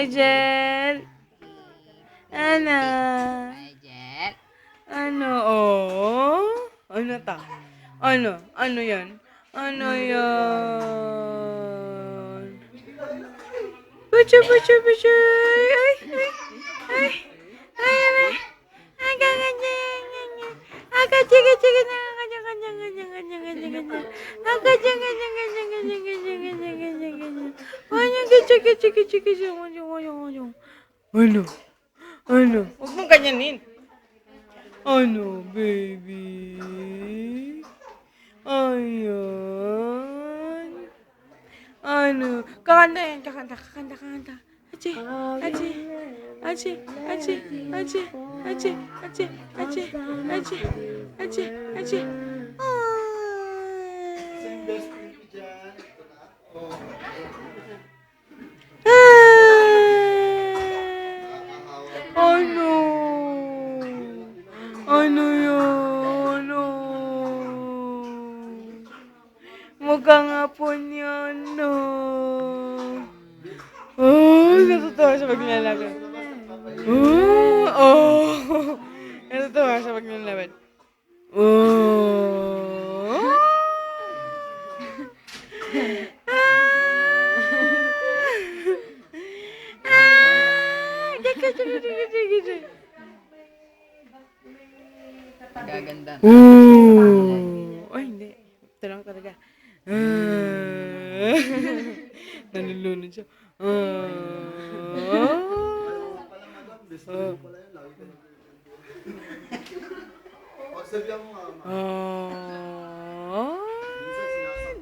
Rachel? Ano? Rachel? Ano? Oh? Ano ta? Ano? Ano yan? Ano yan? Pucho, pucho, pucho. Ay, ay, ay. Ay, ay. Aga, aga, aga, chiga, chiga, aga, aga, aga, aga, aga, aga, aga. Aga, chiga, chiga, chiga, chiga, chiga, chiga, chiga. Ano, chiga, chiga, chiga, chiga, chiga. Ano? Ano? Huwag mong ganyanin. Ano, baby? Ayan. Ano? Kakanta yan, kakanta, kakanta, kakanta. Achi, achi, achi, achi, achi, achi, achi, achi, achi, achi, achi. Ano? Ano yun? Ano? Mukha nga po niyan, no? Oh, natutuwa siya pag nilalakad. Oh. Natutuwa siya pag nilalakad. Oh. Gaganda. Ay, hindi. Ito lang talaga. Nalulunod siya.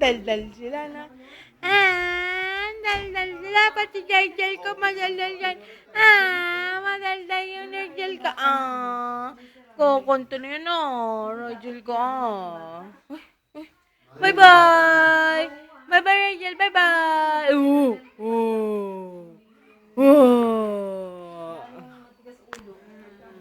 Daldal sila na. Daldal sila. Pati Rachel ko madaldal yan. Madaldal yung Rachel ko. Kukunto na yun, Rachel ko, Bye-bye! Bye-bye, Rachel. Bye-bye! Oh.